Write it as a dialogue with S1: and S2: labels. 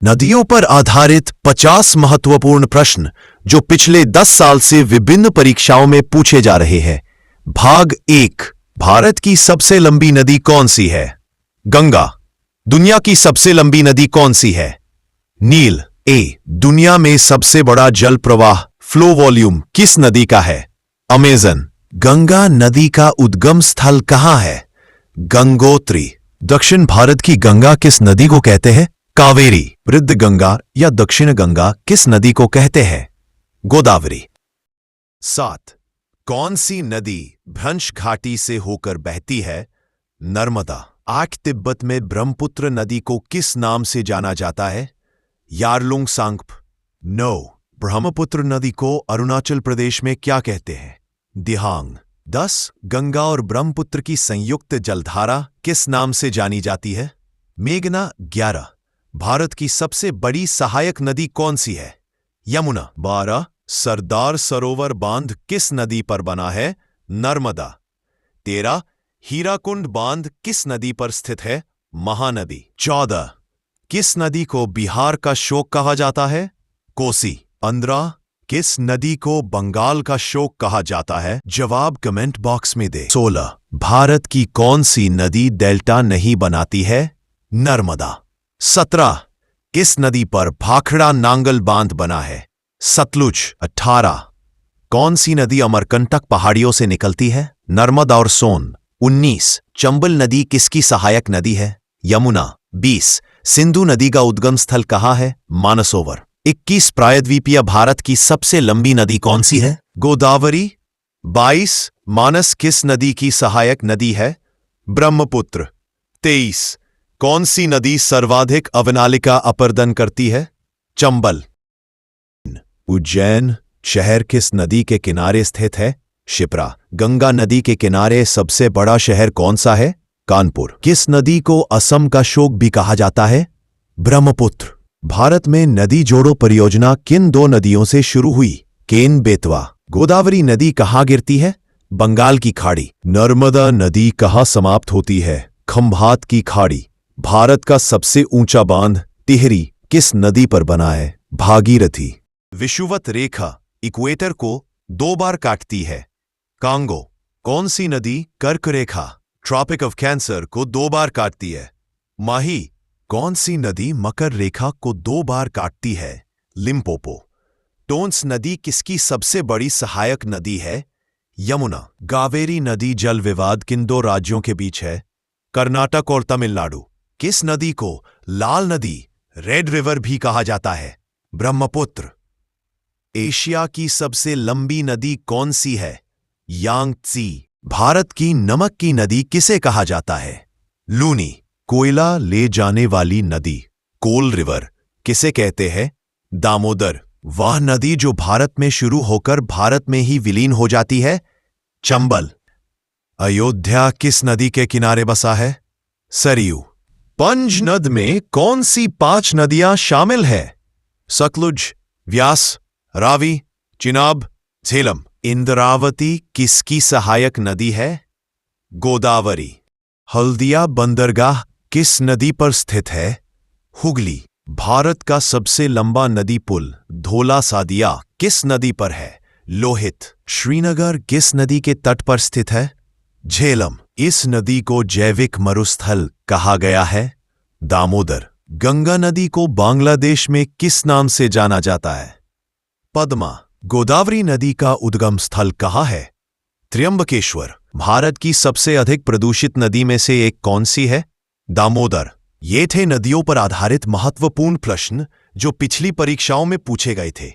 S1: नदियों पर आधारित 50 महत्वपूर्ण प्रश्न जो पिछले 10 साल से विभिन्न परीक्षाओं में पूछे जा रहे हैं। भाग 1। भारत की सबसे लंबी नदी कौन सी है? गंगा। दुनिया की सबसे लंबी नदी कौन सी है? नील। ए। दुनिया में सबसे बड़ा जल प्रवाह फ्लो वॉल्यूम किस नदी का है? अमेजन। गंगा नदी का उद्गम स्थल कहां है? गंगोत्री। दक्षिण भारत की गंगा किस नदी को कहते हैं? कावेरी। वृद्ध गंगा या दक्षिण गंगा किस नदी को कहते हैं? गोदावरी। 7। कौन सी नदी भ्रंश घाटी से होकर बहती है? नर्मदा। 8। तिब्बत में ब्रह्मपुत्र नदी को किस नाम से जाना जाता है? यारलुंगसांगप। 9। ब्रह्मपुत्र नदी को अरुणाचल प्रदेश में क्या कहते हैं? दिहांग। 10। गंगा और ब्रह्मपुत्र की संयुक्त जलधारा किस नाम से जानी जाती है? मेघना। 11। भारत की सबसे बड़ी सहायक नदी कौन सी है? यमुना। 12। सरदार सरोवर बांध किस नदी पर बना है? नर्मदा। 13। हीराकुंड बांध किस नदी पर स्थित है? महानदी। 14। किस नदी को बिहार का शोक कहा जाता है? कोसी। 15। किस नदी को बंगाल का शोक कहा जाता है? जवाब कमेंट बॉक्स में दे। 16। भारत की कौन सी नदी डेल्टा नहीं बनाती है? नर्मदा। 17। किस नदी पर भाखड़ा नांगल बांध बना है? सतलुज। 18। कौन सी नदी अमरकंटक पहाड़ियों से निकलती है? नर्मदा और सोन। 19। चंबल नदी किसकी सहायक नदी है? यमुना। 20। सिंधु नदी का उद्गम स्थल कहाँ है? मानसरोवर। 21। प्रायद्वीपीय भारत की सबसे लंबी नदी कौन सी है? गोदावरी। 22। मानस किस नदी की सहायक नदी है? ब्रह्मपुत्र। 23। कौन सी नदी सर्वाधिक अवनालिका अपर्दन करती है? चंबल। उज्जैन शहर किस नदी के किनारे स्थित है? शिप्रा। गंगा नदी के किनारे सबसे बड़ा शहर कौन सा है? कानपुर। किस नदी को असम का शोक भी कहा जाता है? ब्रह्मपुत्र। भारत में नदी जोड़ो परियोजना किन 2 नदियों से शुरू हुई? केन बेतवा। गोदावरी नदी कहाँ गिरती है? बंगाल की खाड़ी। नर्मदा नदी कहाँ समाप्त होती है? खंभात की खाड़ी। भारत का सबसे ऊंचा बांध टिहरी किस नदी पर बना है? भागीरथी। विषुवत रेखा इक्वेटर को 2 बार काटती है? कांगो। कौन सी नदी कर्क रेखा ट्रॉपिक ऑफ कैंसर को 2 बार काटती है? माही। कौन सी नदी मकर रेखा को 2 बार काटती है? लिम्पोपो। टोंस नदी किसकी सबसे बड़ी सहायक नदी है? यमुना। कावेरी नदी जल विवाद किन 2 राज्यों के बीच है? कर्नाटक और तमिलनाडु। किस नदी को लाल नदी रेड रिवर भी कहा जाता है? ब्रह्मपुत्र। एशिया की सबसे लंबी नदी कौन सी है? यांगत्सी। भारत की नमक की नदी किसे कहा जाता है? लूनी। कोयला ले जाने वाली नदी कोल रिवर किसे कहते हैं? दामोदर। वह नदी जो भारत में शुरू होकर भारत में ही विलीन हो जाती है? चंबल। अयोध्या किस नदी के किनारे बसा है? सरयू। पंजनद में कौन सी 5 नदियां शामिल है? सतलुज, व्यास, रावी, चिनाब, झेलम। इंद्रावती किसकी सहायक नदी है? गोदावरी। हल्दिया बंदरगाह किस नदी पर स्थित है? हुगली। भारत का सबसे लंबा नदी पुल धोला सादिया किस नदी पर है? लोहित। श्रीनगर किस नदी के तट पर स्थित है? झेलम। इस नदी को जैविक मरुस्थल कहा गया है? दामोदर। गंगा नदी को बांग्लादेश में किस नाम से जाना जाता है? पद्मा। गोदावरी नदी का उद्गम स्थल कहाँ है? त्र्यंबकेश्वर। भारत की सबसे अधिक प्रदूषित नदी में से एक कौन सी है? दामोदर। ये थे नदियों पर आधारित महत्वपूर्ण प्रश्न जो पिछली परीक्षाओं में पूछे गए थे।